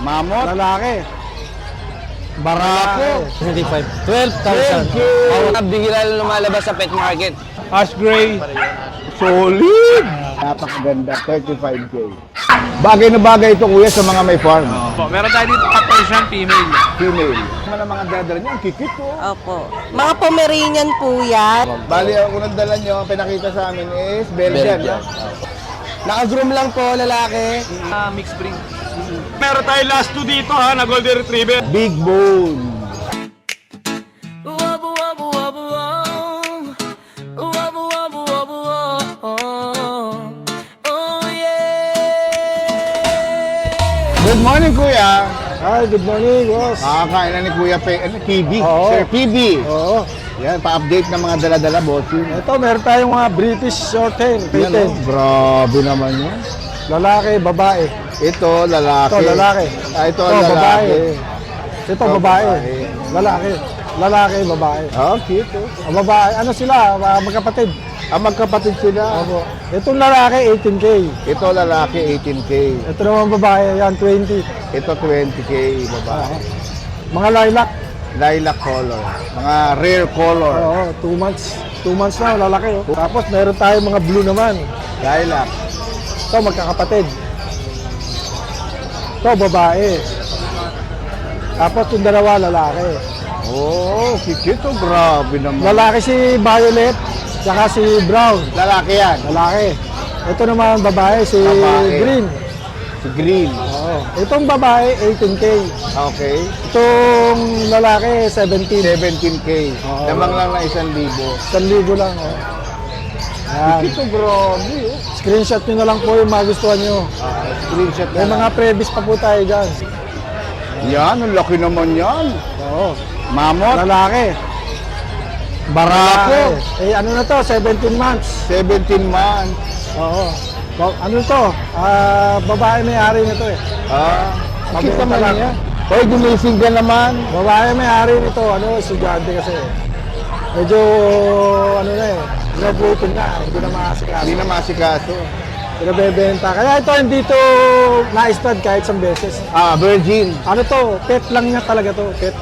Mamot. Lalaki. Barako. 25. 12,000. Bigla lumalabas sa pet market. Ash Gray. Solid. Napakaganda. 35K. Bagay na bagay ito kuya sa mga may farm. Meron tayo dito Persian female. Female. Mga dadala niyo, ang kikit po. Opo. Mga Pomeranian po yan. Bali, ang unang dala niyo, ang pinakita sa amin is Belgian. Naka-groom lang po, lalaki. Mixed breed. Meron tayo last two dito ha, na Golden Retriever. Big bone. Good morning, kuya. Hi, good morning, boss. Makakain na ni Kuya PB. Oo. Sir PB. Oo. Yan, pa-update ng mga dala-dala, bossing. Ito, meron tayong mga British short hair. Yan, Kitten. oh. Grabe naman yan. Lalaki, babae. Ito, lalaki. Ito, lalaki. Ito, Ito, lalaki. babae. Ito, babae. babae. Lalaki. Lalaki, babae. Oh, cute. Oh. Ang babae, ano sila? Magkapatid. Magkapatid sila. Opo. Itong lalaki, 18K. Ito, lalaki, 18K. Ito naman babae, yan, 20. Ito, 20K, babae. Mga lilac. Lilac color. Mga rare color. Oo, 2 months. 2 months na, lalaki. Oh. Tapos meron tayong mga blue naman. Lilac. Ito, magkakapatid. Ito, babae. Tapos yung dalawa, lalaki. Oh, cute. Oh, grabe naman. Lalaki si Violet, tsaka si Brown. Lalaki yan. Lalaki. Ito naman, babae, si Babae. Green. Si Green. Oo. Itong babae, 18K. Okay. Itong lalaki, 17. 17K. Oo. Lamang lang na 1,000. 1,000 lang. Oh. Yan. Ito, grabe. Oh. Screenshot nyo na lang po yung magustuhan nyo. Screenshot May na mga previs pa po tayo dyan. yan, ang laki naman yan. Oo. Mamot. Lalaki. Barako. Lalaki. Eh, ano na to? 17 months. 17 months. Oo. Ano to? Babae may-ari nito eh. Bakit Mabuti naman lang. niya? Hoy, gumising ka naman. Babae may-ari nito. Ano, estudyante kasi. Medyo, ano na eh. Graduating na. Hindi na makasikaso. Hindi na masikaso. Pinabebenta. Kaya ito hindi to na-stud kahit isang beses. Virgin. Ano to? Pet lang niya talaga to. Pet.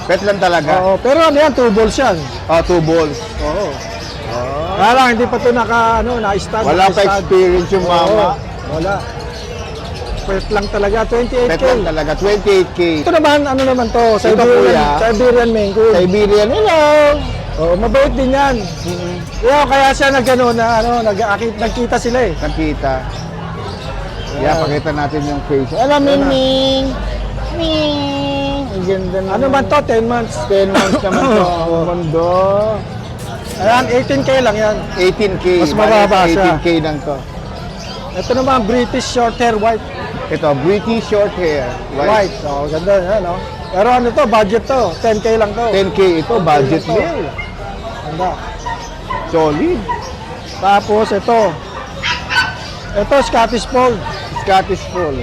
Pet lang talaga. Oo. Pero ano yan? 2 balls yan. 2 balls. Oo. Kaya lang, hindi pa to na-stud. Wala pa experience yung mama. Wala. Pet lang talaga. 28K. Pet lang talaga. 28K. Ito naman, ano naman to? kuya. Siberian Maine Coon. Siberian. Hello. Oo, mabait din yan. Kaya siya nagkita sila eh. Nakita. Yeah, pakita natin yung face. Alam, Ming. Ming. Ang ganda naman. Ano man to? 10 months. 10 months naman to. Ang mundo. Ayan, 18K lang yan. 18K. Mas mababa siya. 18K lang to. Ito naman, British short hair white. Ito, British short hair. White. Oo, ganda yan, no? Pero ano to, budget to. 10K lang to. 10K ito, budget ito. meal. Ganda. Solid. Tapos ito. Ito, Scottish Fold. Scottish Fold.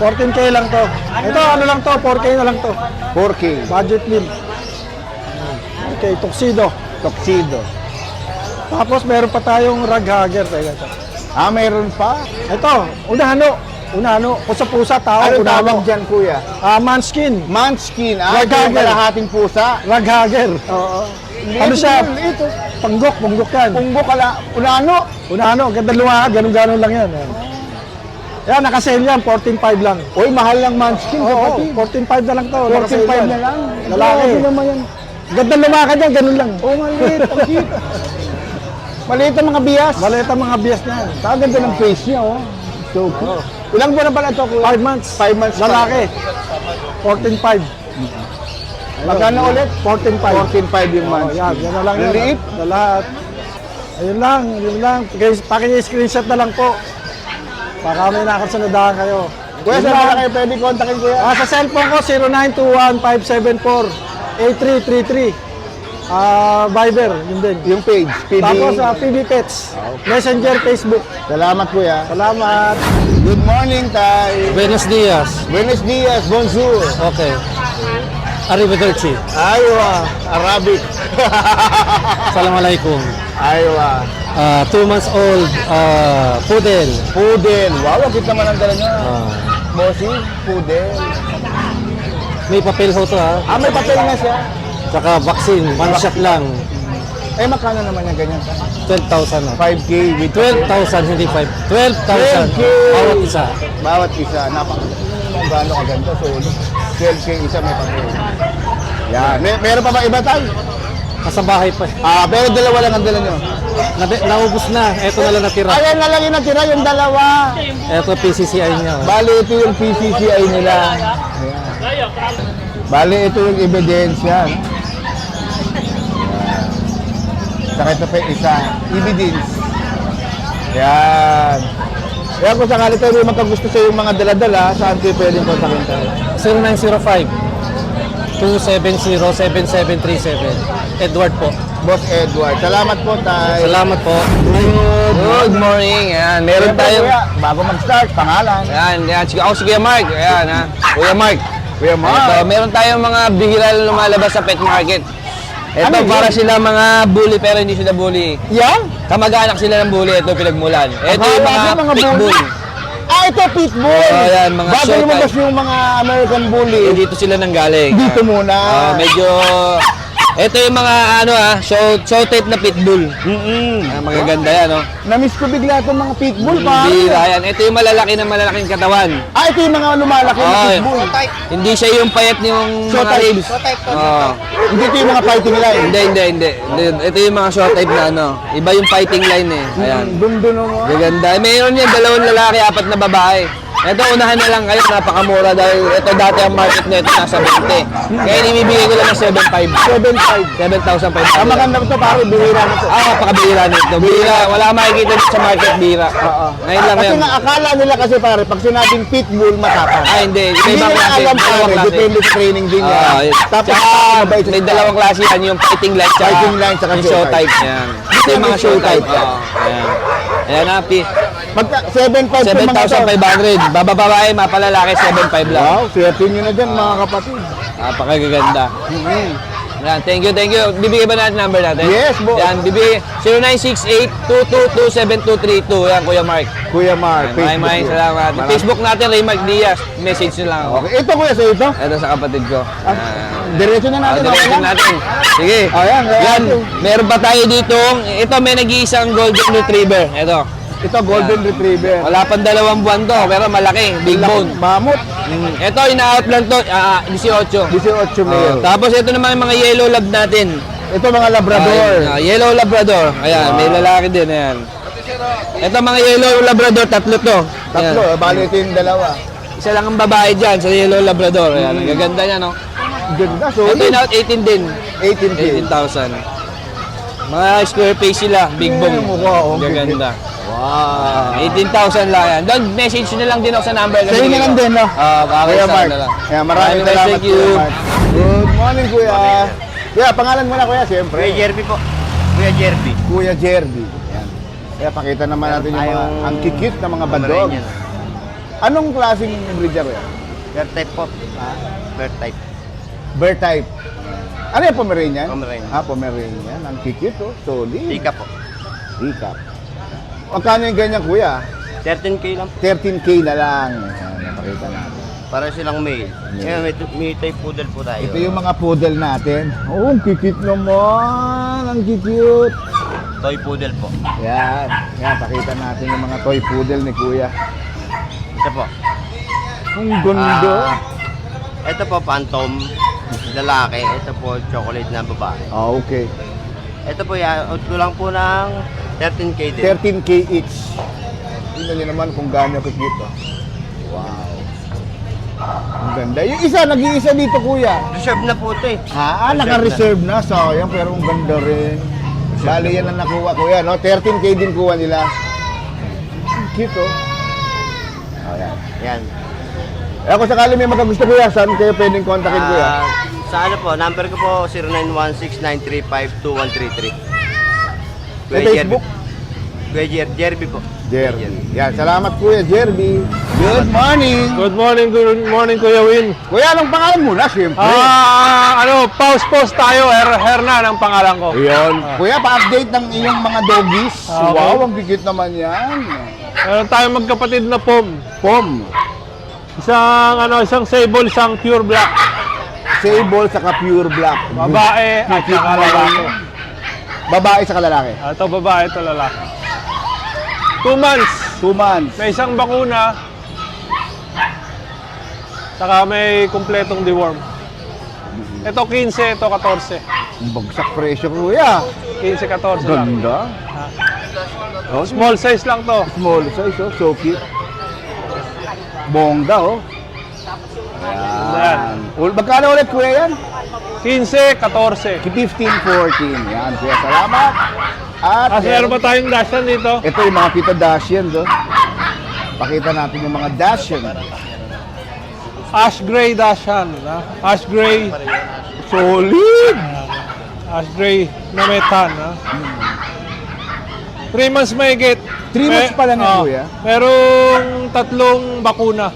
14K lang to. Ito, ano lang to, 4K na lang to. 4K. Budget meal. Okay, tuxedo. Tuxedo. Tapos meron pa tayong raghagger. Meron pa? Ito, unano. Unano. Pusa-pusa, tao. Ano Unano. tawag dyan, kuya? Manskin. Manskin. Raghagger. Yung kalahating pusa. Raghagger. Oo. Ano siya? Ito. Punggok yan. Punggok unano. Unano, ganda lumakad, ganun-ganun lang yan. Yan, naka-sale yan, 14.5 lang. Uy, mahal lang Manskin. Oo, kapatid. 14.5 na lang to. 14.5 na lang. Lalaki. Grabe naman yan. Ganda lumakad yan, ganun lang. Oh, maliit. Ang cute. Maliit ang mga bias. Maliit ang mga bias niya. Ganda ng face niya, oh. So cute. Ilang buwan na pala ito, kuya? 5 months. 5 months. Lalaki. 14.5. Magkano ulit? 14.5. 14.5 yung months. Yan na lang yan. Maliit. Sa lahat. Ayun lang. Paki-screenshot na lang po. Baka may nakasunadahan kayo. Kuya, saan ba kayo pwede kontakin, kuya? Sa cellphone ko, 0921-574-8333. Viber, yun din. Yung page, PB. Tapos PB Pets. Messenger, Facebook. Salamat, kuya. Salamat. Good morning, Tay. Buenos dias. Buenos dias, bonjour. Okay. Arrivederci. Aywa, Arabic. Assalamualaikum. Aywa. 2 months old, poodle. Poodle. Wow, ang cute naman ang dala nyo. Ah, Bossy, poodle. may papel ho to ha. Ah, may papel na siya. Tsaka vaccine, 1 shot lang. Eh, magkano naman yung ganyan? 12,000 na. 5K with 12,000, hindi 5. 12,000 12K. bawat isa. Bawat isa. Gaano kaganda. So, 12K isa may papel. Yan. Meron pa ba iba tayo? Nasa bahay pa. Ah, pero dalawa lang ang dala nyo. Naubos na. Ito na lang natira. Ayan na lang yung natira, yung dalawa. Ito PCCI niya. Bali, ito yung PCCI nila. Ayan. Bali, ito yung ebidensya. Ayan. Saka ito pa yung isa. Evidence. Yan. Kaya kung sakali tayo may magkagusto sa yung mga dala-dala, saan kayo pwedeng kontakin tayo? 0905-270-7737. Edward po. Boss Edward. Salamat po tayo. Salamat po. Good morning. Ayan, meron Siyempre, tayong... kuya, bago mag-start, pangalan. Ayan, ayan. Ako si Kuya Mark. Ayan, ha. Kuya Mark. Kuya Mark. Ito, meron tayong mga bihira na lumalabas sa pet market. Ito, Ano yun? para sila mga bully pero hindi sila bully. Yan? Kamag-anak sila ng bully. Ito, pinagmulan. Ito yung Akala mga ko pitbull. Ah, ito pitbull. Oh, yan, mga bago showtime. lumabas yung mga American bully. Eh, dito sila nanggaling. Dito muna. Medyo... Ito yung mga show type na pitbull. Magaganda yan, no? Na-miss ko bigla itong mga pitbull, pa. Bihira yan. Ito yung malalaking katawan. Ah, ito yung mga lumalaki na Oh, pitbull. hindi siya yung payat yung Show mga type. ribs. Oh. Hindi ito yung mga fighting line. Hindi. Ito yung mga show type na ano. Iba yung fighting line eh. Ayan. Dundun mo. Gaganda. Mayroon yan, 2 lalaki, 4 na babae. Ito, unahan na lang kayo, napakamura dahil ito dati ang market na ito nasa 20. Kaya ibibigay ko lang ng 7,500. 7,500. Ang maganda ito, pare, bihira na ito. Napakabihira nito. Bihira. Wala kang makikita dito sa market, bihira. Ngayon lang Kasi yan. nga, akala nila kasi pare, pag sinabing pitbull, matapang. Hindi. May Hindi ibang nila klase. alam Dalawang pare, klase. depende sa training din niya. Tapos, mabait sa may staff. dalawang klase yan. Yung fighting line tsaka Fighting line tsaka yung show show type. type. Yan. Ito yung mga show type. Ayan. Ayan, happy. Magka 7,500 po mga to. 7,500. Bababae, mapalalaki, 7,500 lang. Wow, swerte nyo na dyan mga kapatid. Napakagaganda. Yan, thank you. Bibigay ba natin number natin? Yes, boss. Yan, bibigay 0968-222-7232. Yan, Kuya Mark. Kuya Mark, Maraming salamat. Maraming- Facebook natin, Ray Mark Diaz. Message nyo lang ako. Okay, ito kuya sa ito. Ito sa kapatid ko. Diretso na natin. okay Diretso lang? natin. Sige. Ayan, Yan, meron pa tayo dito. Ito, may nag-iisang golden retriever. Ito. Ito, golden retriever. Wala pang 2 buwan to, pero malaki. Big bone. Mamut. Ito, ina-out lang to. 18. 18 mil. Tapos ito naman yung mga yellow lab natin. Ito mga labrador. Yellow Labrador. Ayan, may lalaki din. Ayan. Ito mga yellow Labrador, 3 to. Tatlo, Ayan. bali ito yung dalawa. Isa lang ang babae dyan sa yellow Labrador. Ayan, ang gaganda niya, no? Ganda, Ito solid. in-out 18 din. 18K. 18,000. Mga square face sila, big bone. mukha, oh, Gaganda. Wow. 18,000 lang yan. Doon, message nyo lang din ako sa number. Sa'yo na lang din, no? Bakit Kuya sa Mark. na lang. Yeah, maraming salamat. Thank you. Kuya Mark. Good morning, kuya. Kuya, pangalan mo na, kuya, siyempre. Kuya Jerby po. Kuya Jerby. Kuya Jerby. Yan. Kaya pakita naman natin yung mga, ang kikit na mga badog. Pomeranian. Anong klaseng breed yan, kuya? Bear type po. Bear type. Bear type. Ano yung Pomeranian? Pomeranian. Pomeranian. Ang kikit, oh. Solid. Tika po. Tikap. Magkano yung ganyan, kuya? 13K lang po. 13K na lang. Yan, napakita natin. Para silang male. Ngayon, may type poodle po tayo. Ito yung mga poodle natin. Oh, ang kikit naman. Ang kikit. Toy poodle po. Yan. Yan, pakita natin yung mga toy poodle ni kuya. Ito po. Ang ganda. Ito po, phantom. Lalaki. Ito po, chocolate na babae. Okay. Ito po, out ko lang po ng 13K din. 13K each. Tingnan niyo naman kung gaano kikit. Oh. Wow. Ang ganda. Yung isa, nag-iisa dito, kuya. Reserve na po ito eh. Naka-reserve na. Sayang, pero ang ganda rin. Bali yan ang nakuha, kuya, no? 13K din kuha nila. Ang cute, oh. Oh, yan. Yan. Eh, kung sakali may magkagusto, kuya, saan kayo pwedeng kontakin, kuya? Sa ano po, number ko po 0916-935-2133. Sa Facebook? Kuya Jerby po. Jerby. Yan, salamat Kuya Jerby. Good morning. Good morning Kuya Win. Kuya, anong pangalan mo na, siyempre? Pause tayo. Hernan ang pangalan ko. Ayun. Kuya, pa-update ng iyong mga doggies. Okay. Wow, ang gigit naman yan. Meron tayong magkapatid na pom. Pom. Isang sable, isang pure black. Sable saka pure black. Babae at Cute saka naman. lalaki. Babae saka lalaki. Ito babae, ito lalaki. 2 months. 2 months. May isang bakuna. Saka may kumpletong deworm. Ito 15, ito 14. Bagsak presyo, kuya. 15, 14 lang. Ganda. Oh, Small size lang to. small size, oh. So cute. Bongga, oh. Yan. Magkano ulit, kuya, yan? 15, 14. 15, 14. Yan, kuya. Salamat. At Kasi meron ba tayong dashan dito? ito yung mga Pita Dashians, oh. Pakita natin yung mga Dashian. Ash gray dashan. Ash gray. Solid! Ash gray na metan. 3 months mahigit. 3 months pa lang yan, kuya. Merong 3 bakuna.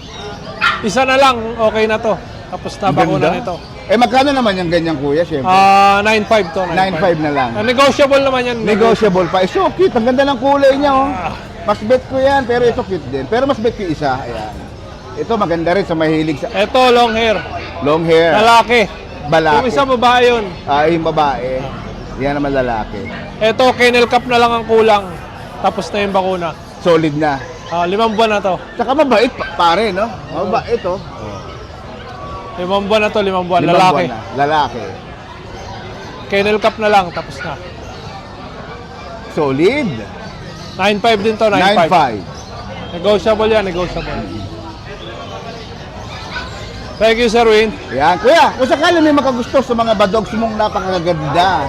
Isa na lang, okay na to. Tapos na bakuna Ganda. nito. Magkano naman yung ganyan, kuya, syempre? 9.5 to. 9.5 na lang. Negotiable naman yan. Negotiable pa. So cute. Ang ganda ng kulay niya, oh. Mas bet ko yan, pero ito cute din. Pero mas bet ko yung isa. Ayan. Ito maganda rin sa mahilig sa Ito, long hair. long hair. Lalaki. Balaki. Yung isa babae yun. Yung babae. Yan naman lalaki. Ito, kennel cap na lang ang kulang. Tapos na yung bakuna. Solid na. 5 buwan na to. Tsaka mabait pare, no? Mabait, oh. 5 buwan na to, 5 buwan. 5 Lalaki. buwan na. Lalaki. Kennel cap na lang, tapos na. Solid. 9.5 din to, 9.5. 9.5. Negotiable yan, negotiable. Thank you, Sir Win. Yan. Kuya, kung sakali may makagusto sa mga badogs mong napakaganda,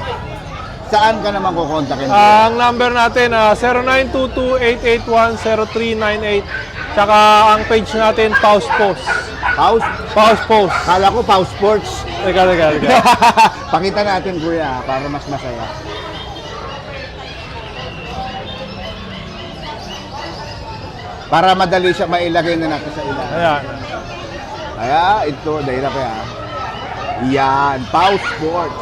saan ka naman kukontakin? Ang number natin, 0922-881-0398. Tsaka ang page natin, Pause Post. Pause? Pause Post. Kala ko Pause Sports. Teka. Pakita natin, kuya, para mas masaya. Para madali siya mailagay na natin sa ilalim. Ayan. Kaya, ito, dahil na kaya. Yan, Pause Sports.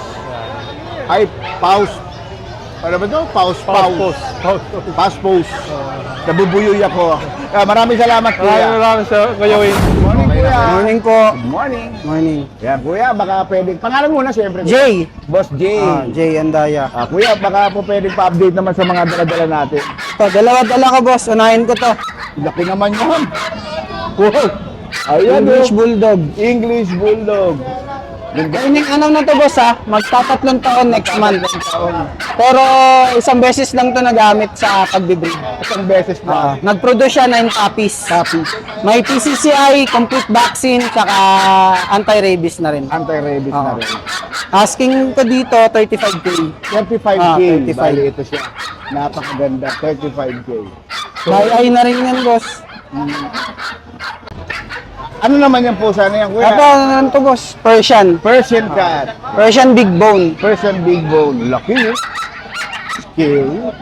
Ay, Pause. Ano ba ito? Pause. Pause Post. Nabubuyoy ako. Maraming salamat, kuya. Maraming sa Kuya Win. Good morning, kuya. Morning po. Good morning. Morning. Yan, kuya, baka pwedeng... Pangalan muna, siyempre. Jay. Boss Jay. Jay Andaya. Kuya, baka po pwedeng pa-update naman sa mga dala-dala natin. Ito, dala ko boss. Unahin ko to. Laki naman yan. Wow. Ayan, English oh. Bulldog. English Bulldog. Ining ano na to boss ha? Magtatatlong taon next month. Pero isang beses lang to nagamit sa pagbibreed. Isang beses na. Nag-produce siya 9 puppies. May PCCI, complete vaccine, saka anti-rabies na rin. Anti-rabies na rin. Asking ko dito, 35K. 35K. 35. Bali, ito siya. Napakaganda. 35K. May ay na rin yan boss. Ano naman yung pusa na yan, kuya? Ito, ano naman to boss? Persian. Persian cat. Persian big bone. Persian big bone. Laki, eh. Scale.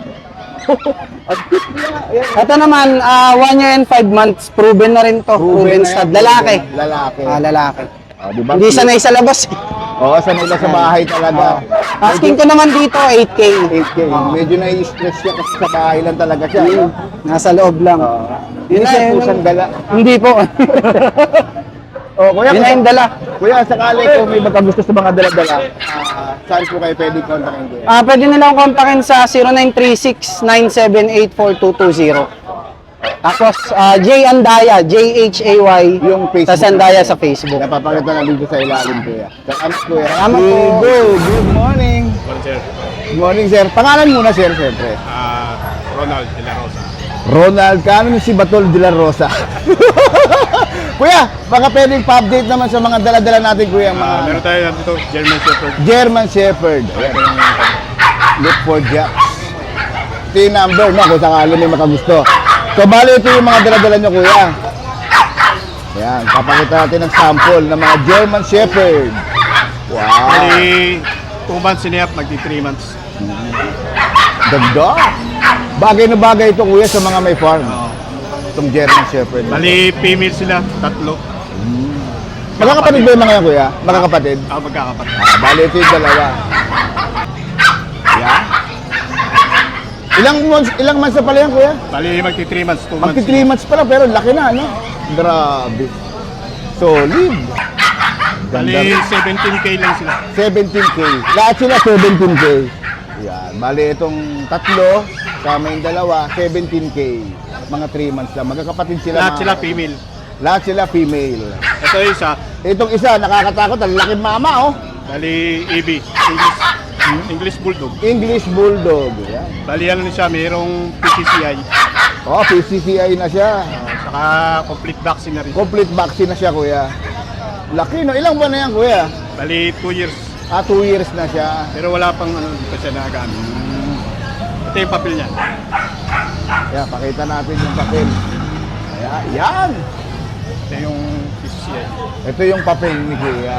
At cute niya. Ayan. Ito naman, 1 year and 5 months. Proven na rin to. Proven na stud. yan, Lalaki. proven. Lalaki. Lalaki. Diba? Hindi sanay sa labas. Oo, sanay na sa bahay talaga. Asking ko naman dito, 8K. 8K. Medyo nai-stress siya kasi sa bahay lang talaga siya. no? Nasa loob lang. Yun na, Kasi- pusang dala. Hindi po. Kuya, Yun na yung dala. Kuya, sakali kung may magkagusto sa mga dala-dala, saan po kayo pwede kontakin, kuya? Pwede nilang kontakin sa 0936-978-4220. Tapos, Jay Andaya, Jhay. Yung Facebook. Tapos Andaya sa Facebook. Napapakita na dito sa ilalim, kuya. Salamat, kuya. Salamat po. Good morning. Good morning, sir. Pangalan muna, sir, siyempre. Ronald de la Rosa. Ronald, kaano si Batol de la Rosa? Kuya, baka pwedeng pa-update naman sa mga dala-dala natin, kuya. Mga Meron tayo dito, German Shepherd. German Shepherd. Ayan. Look for Jacks. Ito yung number, no? Kung sakali may makagusto. So, bali ito yung mga dala-dala nyo, kuya. Ayan, papakita natin ng sample ng mga German Shepherd. Wow. Bali, 2 months and a half, magti 3 months. Ganda. Bagay na bagay ito kuya sa mga may farm. Itong German Shepherd. Bali, female sila, 3. Magkakapatid ba yung mga yan kuya? Magkakapatid? Magkakapatid. Bali ito yung dalawa. Yan. Ilang months na pala yan kuya? Bali, magti 3 months, 2 months. Magti 3 months pala pero laki na ano? Grabe. Solid. Bali, 17K lang sila. 17K. Lahat sila 17K. Yan. Bali itong tatlo, sama yung dalawa, 17K. Mga 3 months lang. Magkakapatid sila. Lahat mga- sila female. Lahat sila female. Ito yung isa, Itong isa, nakakatakot. Ang laking mama, oh. bali, EB, English Bulldog. English Bulldog. Yan. Bali, ano siya, mayroong PCCI. Oh, PCCI na siya. Saka complete vaccine na rin. Complete vaccine na siya, kuya. Laki, no? Ilang buwan na yan, kuya? Bali, 2 years. 2 years na siya. Pero wala pang ano, di pa siya nagagamit. Ito yung papel niya. Kaya, pakita natin yung papel. Kaya, yan! Ito yung PCCI. Ito yung papel ni kuya.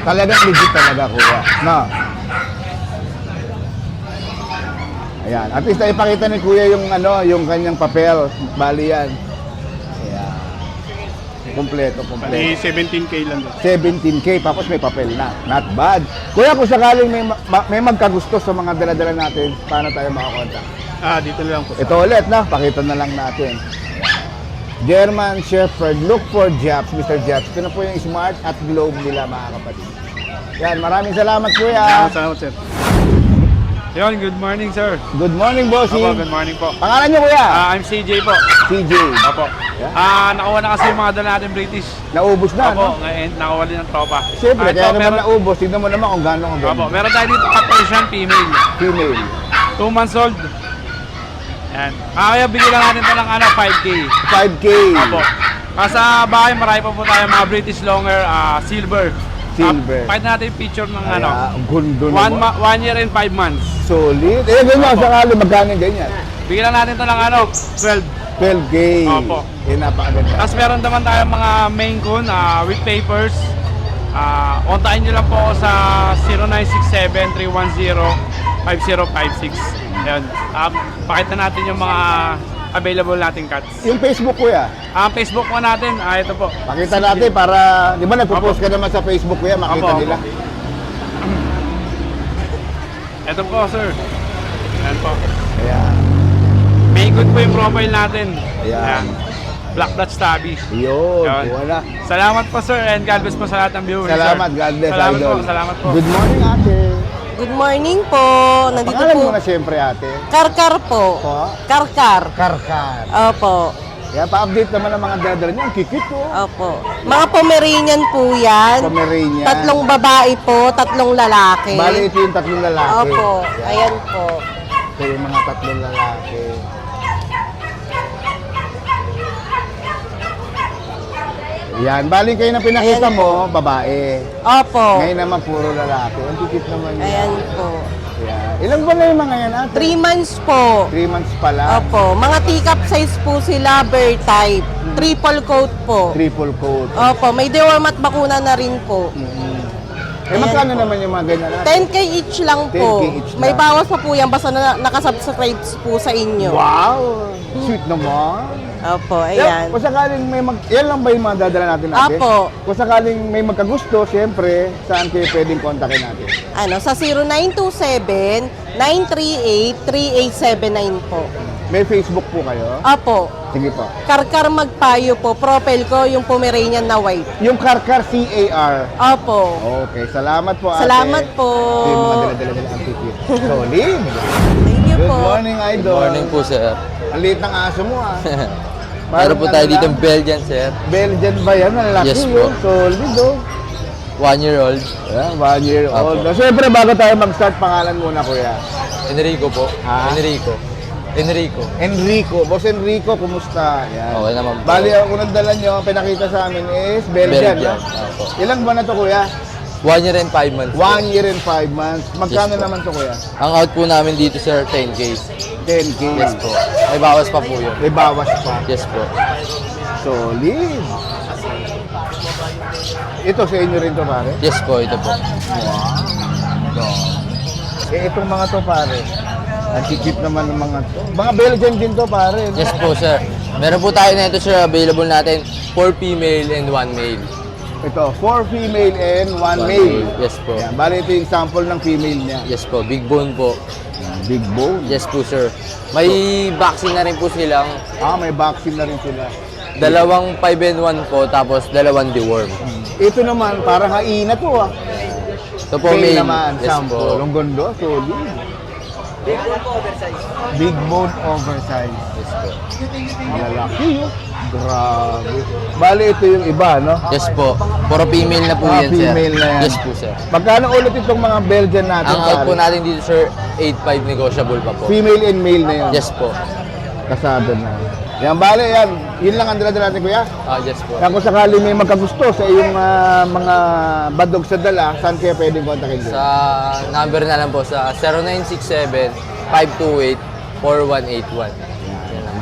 Talagang legit talaga, kuya. No? Ayan. At least ipakita ni kuya yung ano, yung kanyang papel. Bali yan. Ayan. Kompleto. Bali, 17K lang doon. 17K, tapos may papel na. Not bad. Kuya, kung sakaling may magkagusto sa mga dala-dala natin, paano tayo makakontak? Dito na lang po. Ito ulit na, pakita na lang natin. German Shepherd, look for Japs, Mr. Japs. Ito na po yung smart at globe nila, mga kapatid. Yan, maraming salamat kuya. Salamat, sir. Yon, good morning sir. Good morning, bossy. Opo, good morning po. Pangalan niyo kuya? I'm CJ po. CJ. Opo. Nakuha na kasi yung mga dala natin British. Naubos na, Opo, no? ngayon nakuha din ng tropa. Siyempre, Ito, kaya naman meron- naubos. Tignan mo naman kung gano'n ang Opo, meron tayo dito Persian female. female. 2 months old. Yan. Kaya bigyan lang natin ito ng 5K. 5K. Opo. Sa bahay, marami pa po tayo mga British Longer silver. Silver. Pakita natin yung picture ng Kaya, ang gundo 1 year and 5 months. Solid. Eh, ganyan, sakali magkano yung ganyan? Bigyan lang natin ito ng 12. 12K. Opo. Eh, napakaganda. Tapos meron naman tayo mga Maine Coon with papers. Kontakin nyo lang po ako sa 0967-310-5056. Ayun. Pakita natin yung mga available nating cats. Yung Facebook kuya, Ang Facebook po natin, ito po. pakita natin para, di ba nagpo-post ka naman sa Facebook kuya, makita Opo, nila. Ito po, sir. Ayan po. Ayan. May good po yung profile natin. Ayan. Black Dutch Tabby. Yun, Yun. wala. Salamat po, sir. And God bless po sa lahat ng viewers, Salamat, sir. God bless, Salamat idol. po, salamat po. Good morning, ate. Good morning po. Nandito Pangalan po. mo na siyempre, ate. Karkar po. Po? Karkar. Karkar. Opo. Kaya pa-update naman ang mga dadala niya. Ang kikit ko. Opo. Mga Pomeranian po yan. Pomeranian. 3 babae po, 3 lalaki. Bali, ito yung tatlong lalaki. Opo. Ayan po. Ito yung mga tatlong lalaki. Yan, bali kayo na pinakita Ayan mo, babae. Opo. Ngayon naman puro lalaki. Ang kikit naman yan. Ayan po. Yan. Ilang buwan na yung mga yan, ate? 3 months po. 3 months pa lang. Opo. Mga teacup size po sila, bear type. Triple coat po. Triple coat. Opo. May deworm at bakuna na rin po. Eh, magkano naman yung mga ganyan, ate? 10K each lang po. 10K each May lang. bawas pa po yan basta nakasubscribe po sa inyo. Wow! Sweet naman. Opo, Yan, ayan. kung sakaling may yan lang ba yung mga dadala natin natin? Apo. Kung sakaling may magkagusto, siyempre, saan kayo pwedeng kontakin natin? Ano, sa 0927-938-3879 po. May Facebook po kayo? Opo. Sige po. Karkar Magpayo po. Profile ko yung Pomeranian na white. Yung Karkar CAR. Opo. Okay, salamat po ate. Salamat po. Ito yung mga dala-dala nila ang tikit. Solid. Thank you Good po. morning, idol. Morning po, sir. Ang liit ng aso mo ah. Meron po Parang tayo ano dito lang, Belgian, sir. Belgian ba yan? Ang laki Yes po. yun. Solid oh. 1 year old. Yeah, 1 year old. Apo. Siyempre, bago tayo mag-start, pangalan muna, kuya. Enrico po. Ha? Enrico. Enrico. Boss Enrico, kumusta? Yan. Okay naman po. Bali, ang unang dala nyo, ang pinakita sa amin is Belgian. Belgian. no? Opo. Ilang buwan na to, kuya? 1 year and 5 months. 1 year and 5 months. Magkano Yes po. naman to, kuya? Ang out po namin dito, sir, 10K. 10K. Yes po. May bawas pa po yun. May bawas pa. Yes po. Solid. Ito sa inyo rin to, pare? Yes po, ito po. Eh, itong mga to, pare. Ang kikip naman ng mga to. Mga Belgian din to, pare. No? Yes po, sir. Meron po tayo na ito, sir. Available natin 4 female and 1 male. Ito, 4 female and 1 male. Yes po. Yan, bali ito yung sample ng female niya. Yes po. Big bone po. Big bone. Yes po, sir. May vaccine na rin po silang May vaccine na rin sila. dalawang 5 and 1 po, tapos dalawang deworm. Ito naman, parang haina to ah. Ito po, Male male. naman, Yes sample. po. Ang gondo, solid. Big bone oversize. Big bone oversize. Yes po. Malalaki yun. Grabe. Bali, ito yung iba, no? Yes po. Puro female na po yan, sir. Female na yan. Yes po, sir. Magkano ulit itong mga Belgian natin? Ang out po pare? natin dito, sir, 8.5 negotiable pa po. Female and male na yun. Yes po. Kasado na. Yan, bali, yan. Yun lang ang dala-dala natin, kuya. Yes po. Kaya kung sakali may magkagusto sa iyong mga badog sa dala, saan kaya pwedeng kontakin din? Sa number na lang po, sa 0967-528-4181.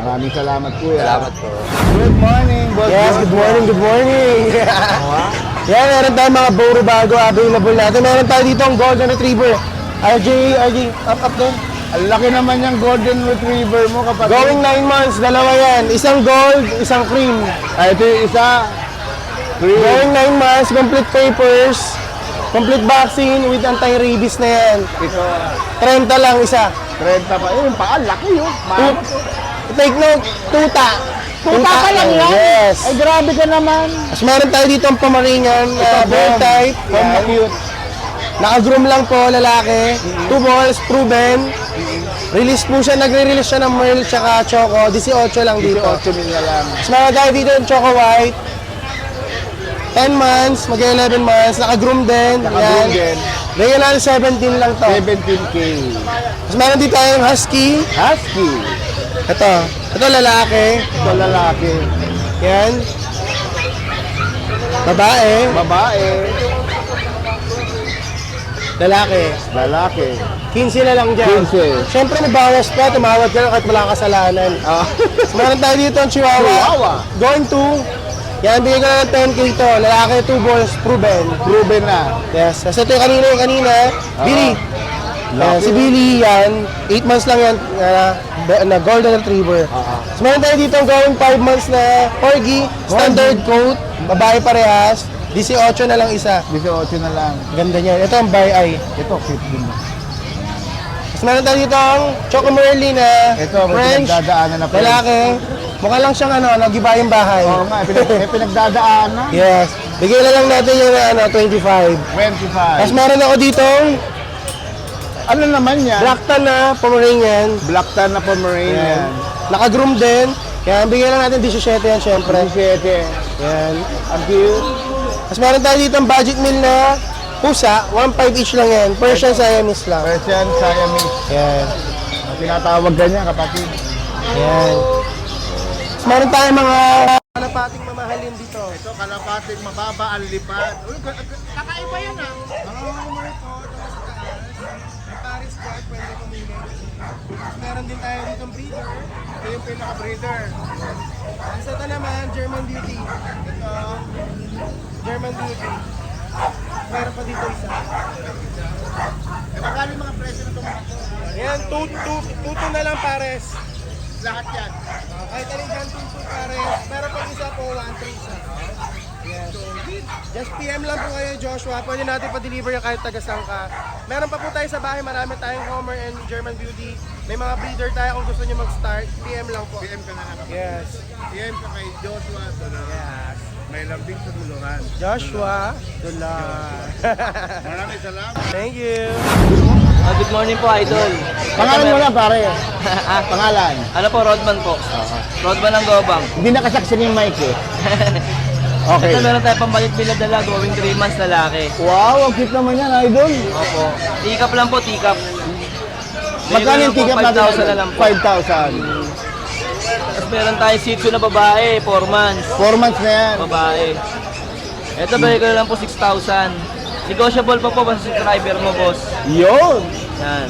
Maraming salamat, kuya. Salamat po. Good morning, boss. Yes, good morning, good morning. Yan, meron tayong mga Boro bago available natin. Meron tayo dito ang Golden Retriever. RJ, up din. Ang laki naman yung golden retriever mo, kapatid. Going 9 months, dalawa yan. Isang gold, isang cream. Ito yung isa. Going 9 months, complete papers, complete vaccine with anti-rabies na yan. Ito, 30 lang isa. 30 pa. Yung paa, laki yun. Maano to. Take note, tuta. Tuta ka lang yan? Yes. Ay, grabe ka naman. Mas meron tayo dito ang pamaringan, bird type. Bomb cute. Naka-groom lang po, lalaki. 2 balls, proven. Release po siya, nagre-release siya ng Merle tsaka Choco. 18 lang dito. 18 mil na lang. Mas meron tayo dito yung Choco White. 10 months, mag-11 months. Naka-groom din. Naka-groom Yan. din. Bigyan natin 17 lang to. 17K. Mas meron dito tayong Husky. Husky. Ito lalaki. Ito lalaki. Yan. Babae. Babae. Lalaki. Lalaki. 15 na lang dyan. 15. Siyempre may bawas pa, tumawad ka na kahit wala kang kasalanan. Mas meron tayo dito ang Chihuahua. Chihuahua. Going to. Yan, bigyan ko na ng 10K to. Lalaki, 2 balls, proven. Proven na. Yes. Kasi ito yung kanina. Billy. Yan, si Billy yan. 8 months lang yan na golden retriever. Mas meron tayo dito ang going 5 months na Corgi. Standard coat. Babae parehas. 18 na lang isa. 18 na lang. Ganda niyan. Ito ang Bi-Eye. Ito, cute din. Mas meron tayo dito ang Choco Merle na Ito, may French. pinagdadaanan na French. Lalaki. Mukha lang siyang nag-iba yung bahay. Oo nga, may pinagdadaanan. Yes. Bigyan na lang natin yung 25. 25. Tapos meron ako dito Ano naman yan? Blacktan na Pomeranian. Blacktan na Pomeranian. Naka-groom din. Kaya bigyan lang natin 17 yan syempre. 17. Yan. Ang cute. Tapos meron tayo dito ang budget meal na pusa. 1.5 each lang yan. Persian Siamese lang. Persian Siamese. Yan. Ang tinatawag ganyan, kapatid. Yan. Tapos meron tayong mga kalapating mamahalin dito. Ito, kalapating mababa ang lipad. Uy, kakaiba yan ah. Paris Guard, pwede pumili. Meron din tayo dito breeder. Ito yung pinaka-breeder. Isa ito naman, German Beauty. Ito, German Beauty. Meron pa dito isa. Magkano yung mga presyo na itong Ayan, 2 na lang pares. lahat yan? Kahit alin dyan, 2 pares. Meron pa isa po, 1-3 isa. Yes. Just PM lang po kayo, Joshua. Pwede natin pa-deliver yung kahit tagasang ka. Meron pa po tayo sa bahay. Marami tayong Homer and German Beauty. May mga breeder tayo kung gusto nyo mag-start. PM lang po. PM ka na lang. Yes. PM ka kay Joshua. Yes. May lambing sa Tuluran. Joshua Dular. Maraming salamat. Thank you. Good morning po, Idol. Pangalan mo lang, pare. Pangalan. Ano po, Rodman po. Rodman ng Gobang. Hindi nakasaksin yung mic eh. Okay. Ito meron tayo pambalit bilad dala, going 3 months lalaki. Wow, ang cute naman yan, idol. Opo. Tikap lang po, tikap. Magkano yung ticket natin? 5,000 na lang po. 5,000. Tapos meron tayo Shih Tzu na babae, 4 months. 4 months na yan. Babae. Ito ba ko na lang po 6,000. Negotiable pa po basta subscriber mo, boss. Yun. Yan.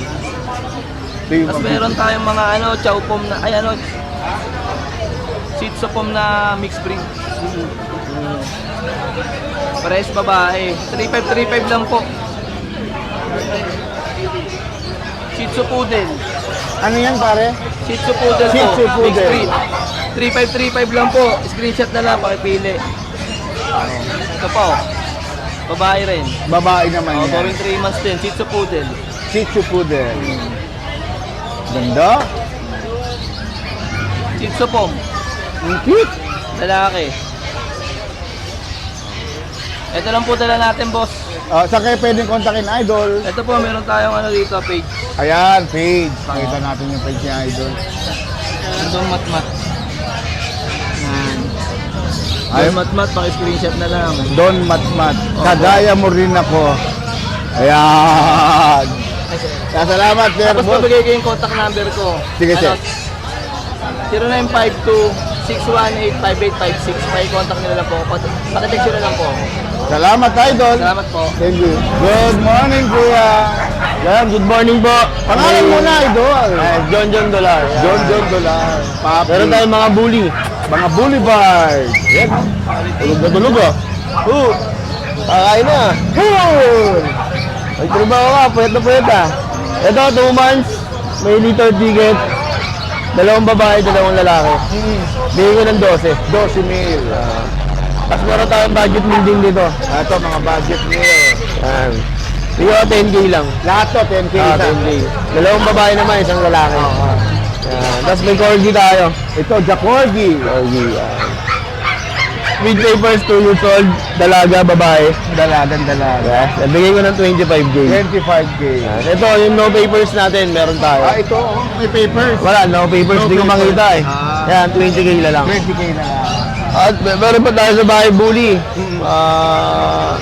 Ito yung Tapos meron tayong mga chow pom na, Shih Tzu pom na mixed breed. Pares babae. 3,535 lang po. Shih Tzu poodle. Ano yan pare? Shih Tzu Poodle Shih Tzu po. Poodle. Mixed breed. 3535 lang po. Screenshot na lang, pakipili. Ito po. Babae rin. Babae naman yan. Going 3 months din. Shih Tzu Poodle. Shih Tzu Poodle. Ganda. Shih Tzu Pom. Ang cute. Lalaki. Ito lang po dala natin, boss. Saan kayo pwedeng kontakin, Idol? Ito po, meron tayong dito, page. Ayan, page. Pakita natin yung page niya, Idol. Itong matmat. Yan. Ay, Yung matmat, paki-screenshot na lang. Don Matmat. Kagaya mo rin ako. Ayan. Kaya salamat, sir. Tapos Boss. pabigay ko yung contact number ko. Sige, sir. 0952-618-5856. Paki-contact nila lang po. Pakitext nila lang po. Salamat, Idol. Salamat po. Thank you. Good morning, Kuya. Yan, good morning po. Pangalan mo na, Idol. John Dolar. John Dolar. Papi. Meron tayong mga bully. Mga boulevard. Yan. Tulog na tulog, oh. Kakain na. Cool. May trabaho ka, pwede na pwede. Ito, 2 months. May liter ticket. 2 babae, 2 lalaki. Bigay ko ng 12. 12 mil. Tapos meron tayong budget meal din dito. Ito, mga budget meal. Yan. Bigay ko 10K lang. Lahat to, 10K. 10K. 2 babae naman, 1 lalaki. Yan. Tapos may corgi tayo. Ito, Jacorgi. Corgi, yan. With papers, 2 years old, dalaga, babae. Dalagan. Yes. Bigay ko ng 25K. 25K. Yan. Ito, yung no papers natin, meron tayo. Ito, may papers. Wala, no papers, hindi ko papers. makita eh. Yan, 20K na lang. 20K na lang. At meron pa tayo sa bahay bully.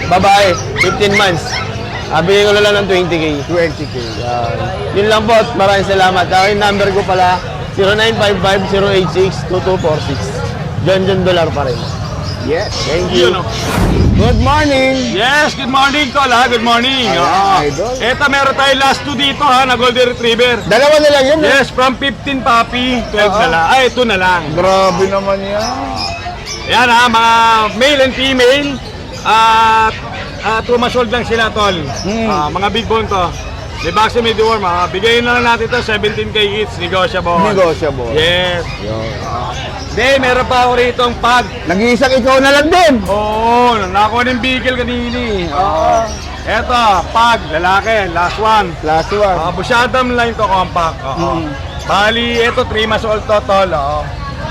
Babae, 15 months. Bigay ko na lang ng 20K. 20K. Yun lang po, at maraming salamat. Yung number ko pala, 0955-086-2246. John Dolar pa rin. Yes. Thank you. Good morning. Yes, good morning, Tol, ha? Good morning. Ayan, Idol. Eto, meron tayo last 2 dito, ha, na Golden Retriever. Dalawa na lang yun. Yes, from 15 puppy, 12 na lang. Ay, 2 na lang. Grabe naman yan. Yan, ha, mga male and female. At 2 months old lang sila, Tol. Mga big bone to. May vaccine, may deworm, ha. Bigay na lang natin to 17K each, negotiable. Negotiable. Yes. Then, meron pa ako rito ang pag. Nag-iisang ikaw na lang din. Oo, nakuha ng bigel kanini. Eto, pag, lalaki, last one. Last one. Busyadam line to, compact. Bali, eto, 3 months old to, Tol.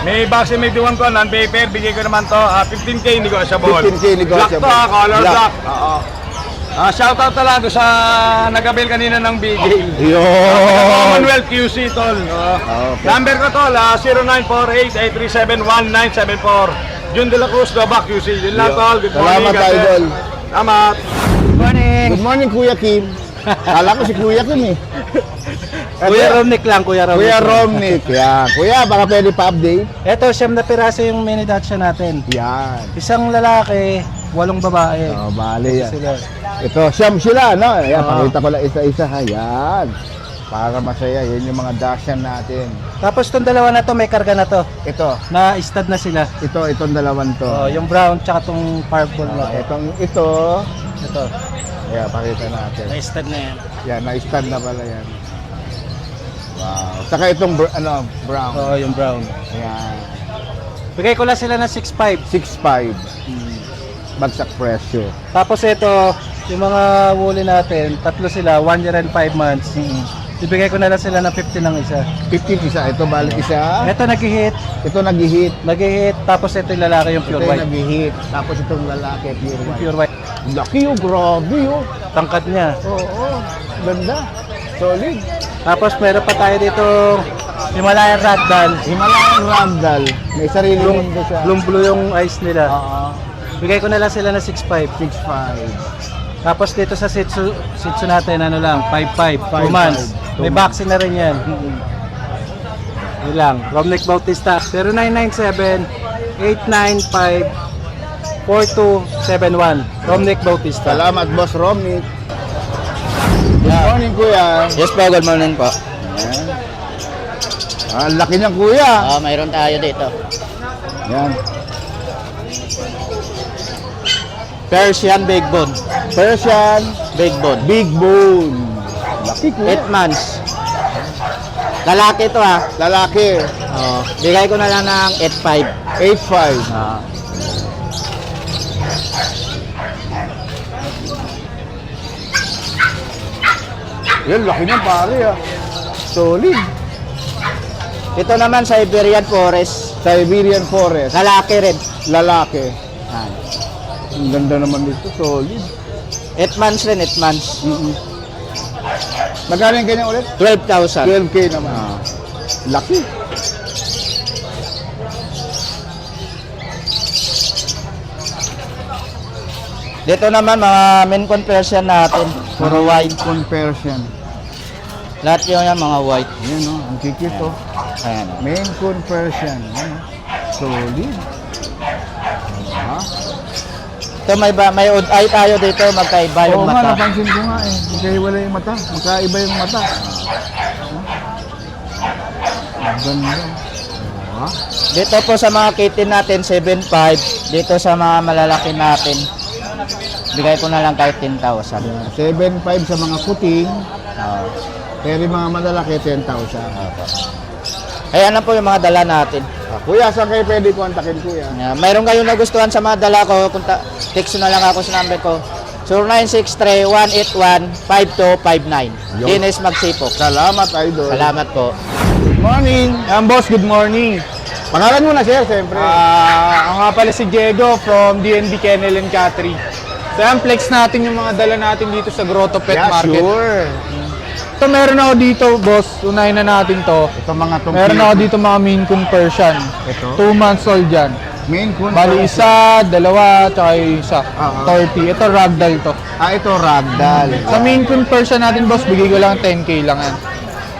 May vaccine, may diwan ko, non-paper, bigay ko naman to, 15K negotiable. 15K negotiable. Black to, color Black. black. Shoutout na lang doon sa nag-avail kanina ng bigel. Yun. Commonwealth QC, Tol. Okay. Number ko, Tol, 0948-837-1974. Jun de la Cruz, Gabak QC. Yun lang, Tol. Good morning. Salamat, God bless. Idol. Salamat. Good morning, Kuya Kim. Kala ko si Kuya Kim eh. Kuya Romnick lang, Kuya Romnick. Kuya Romnick. Yan. Kuya, baka pwede pa-update? Ito, 9 na piraso yung mini Dachshund natin. Yan. Isang lalaki, 8 babae. Oh, bali yan. Sila. Ito, siyam sila, no? Ayan, Oo. pakita ko lang isa-isa. Ayan. Para masaya, yun yung mga Dachshund natin. Tapos itong dalawa na to, may karga na to. Ito, Na stud na sila. itong dalawan to. Oh, yung brown tsaka itong purple na to. Ito. Ito, Ayan, pakita natin. na stud na yan. Yan, na-stand na pala yan. Wow. Saka itong brown. Oo, yung brown. Ayan. Bigay ko lang sila ng 6.5. 6.5. Bagsak presyo. Tapos ito, yung mga woolly natin, 3 sila, 1 year and 5 months. Ibigay ko na lang sila ng 50 ng isa. 15 isa. Ito bali isa. Ito nag-hit, Ito nag-hit. tapos ito yung lalaki yung Ito pure yung white. nag-hit. Tapos itong lalaki, pure white. Pure white. Laki yung grabe yung. Tangkad niya. Oo. Ganda. Solid. Tapos meron pa tayo dito Himalayan Ragdoll. Himalayan Ragdoll. May sarili mundo siya. Bloom blue yung eyes nila. Oo. Bigay ko na lang sila ng 6.5. 6.5. Tapos dito sa Shih Tzu natin, ano lang, 5.5. 2 5.5. months. May 2 vaccine na rin yan. Yun lang. Romnick Bautista. 0997-895-4271. Romnick Bautista. Salamat, Boss Romnick. Good morning, Kuya. Yes po, good morning po. Ayan. Ang laki niyang, Kuya. Mayroon tayo dito. Yan. Persian Big Bone. Persian, Big Bone. Big Bone. Laki, Kuya. 8 months. Lalaki to ha. Lalaki. Oh, bigay ko na lang ng 8.5. 8.5. Ah. Yan, laki na pare ah. Solid. Ito naman Siberian Forest. Siberian Forest. Lalaki rin. Lalaki. Ah. Ang ganda naman dito. Solid. 8 months rin, 8 months. Magkano yung kanya ulit? 12,000. 12K naman. Laki. Dito naman mga main conversion natin. Puro white. Conversion. Lahat yung yan mga white. Yan o. Ang kikit o. Ayan. Main conversion. Yan o. Solid. Ha? Ito may odd eye tayo dito. Magkaiba yung Oo nga, mata. napansin ko nga eh. Magkaiwala yung mata. Magkaiba yung mata. Ang ganda. Ha? Dito po sa mga kitten natin, 7.5. Dito sa mga malalaki natin, bigay ko na lang kahit 10,000. 7.5 sa mga puting. Pero yung mga malalaki, 10,000. Ayan na po yung mga dala natin. Kuya, saan kayo pwede kontakin kuya? Mayroon kayong nagustuhan sa mga dala ko, text na lang ako sa number ko. 0963-181-5259. Dennis Magsipok. Salamat, idol. Salamat po. Good morning. Boss, good morning. Pangalan mo na, sir, siyempre. Ako nga pala si Diego from DNB Kennel and Cattery. So yan, flex natin yung mga dala natin dito sa Grotto Pet Yeah, Market. sure. So meron ako dito, boss. Unahin na natin to. Ito mga tong Meron ako dito mga Maine Coon Persian. Ito? 2 months old yan. Main Coon. Bali isa, dalawa, tsaka yung isa. Ah. 30. Ito ragdoll to. Ito ragdoll. Sa Maine Coon Persian natin, boss, bigay ko lang 10k lang yan.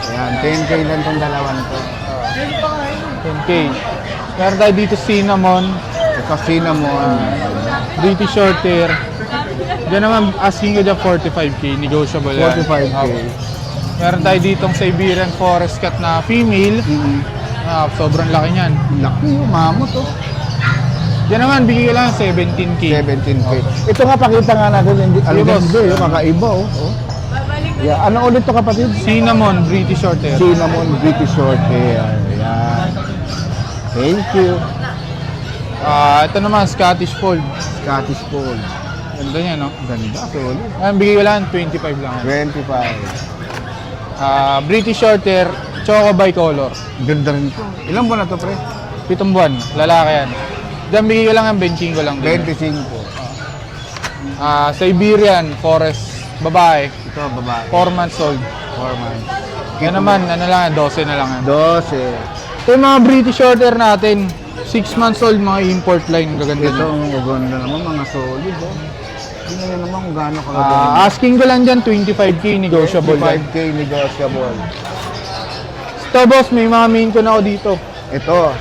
Ayan, 10K lang tong dalawan to. 10k. Meron tayo dito cinnamon, Ito cinnamon. British Shorthair. Diyan naman, asking ko dyan 45k, negotiable yan. 45K. Meron tayo ditong Siberian Forest Cat na female. Sobrang laki niyan. Laki yung mamot to. Diyan naman, bigay ko lang 17k. 17K. Ito nga, pakita nga natin. Ang boss. ganda yung kakaiba oh. Yeah. Ano ulit to kapatid? Cinnamon, British Shorthair. Cinnamon British Shorthair. Ayan. Thank you. Ito naman, Scottish Fold. Scottish Fold. Ganda niya, no? Ganda, solid. Ayan, bigay ko lang 25 lang. 25. British Shorthair, Choco Bicolor. Ganda rin ito. Ilang buwan na to, pre? 7 buwan, lalaki yan. Diyan, bigay ko lang ang benching ko lang. 25. Siberian Forest, babae. Ito, babae. 4 months old. 4 months. Yan naman, ano lang, 12 na lang yan. 12. Ito yung mga British Shorthair natin. 6 months old, mga import line. Gaganda Ito, din. ang ganda naman, mga solid. Oh. Tingnan nyo naman kung gaano kaganda. Asking ko lang dyan, 25k negotiable. 25K negotiable. Ito boss, may mga main ko na ako dito. Ito,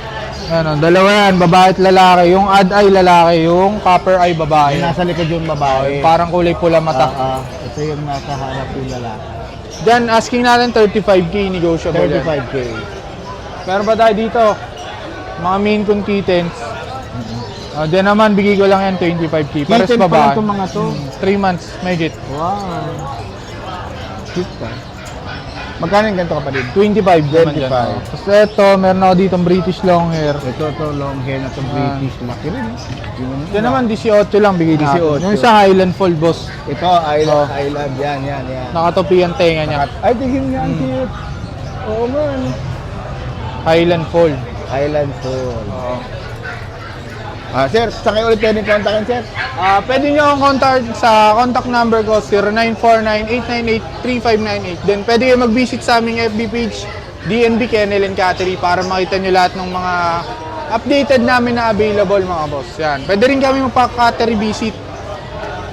Ano, dalawa yan, babae at lalaki. Yung ad eye lalaki, yung copper eye babae. nasa likod yung babae. Parang kulay pula mata. Ito yung nasa harap yung lalaki. Diyan, asking natin 35k negotiable. yan. 35K. Pero ba tayo dito? Mga main Coon kittens. Diyan naman, bigay ko lang yan 25k. Pares Kitten pa lang babae. itong mga to. 3 months, may git. Wow. Cute ka. Magkano yung ganito kapatid? 25 naman dyan. 25. Tapos ito, meron ako dito British long hair. Ito, long hair na to British. Laki rin. Diyan naman, 18 lang bigay natin. 18. Yung isa Highland Fold, boss. Ito, Island. Yan. Nakatopi ang tenga niya. Ay, tingin nga, ang cute. Oo man. Highland Fold. Island Fall. Sir, saan kayo ulit pwede kontakin, sir? Pwede nyo akong contact sa contact number ko, 0949-898-3598. Then pwede kayo mag-visit sa aming FB page, DNB Kennel and Cattery, para makita nyo lahat ng mga updated namin na available, mga boss. Yan. Pwede rin kami magpa-cattery visit.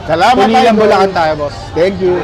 Salamat Punilang tayo. Bulacan tayo, boss. Thank you.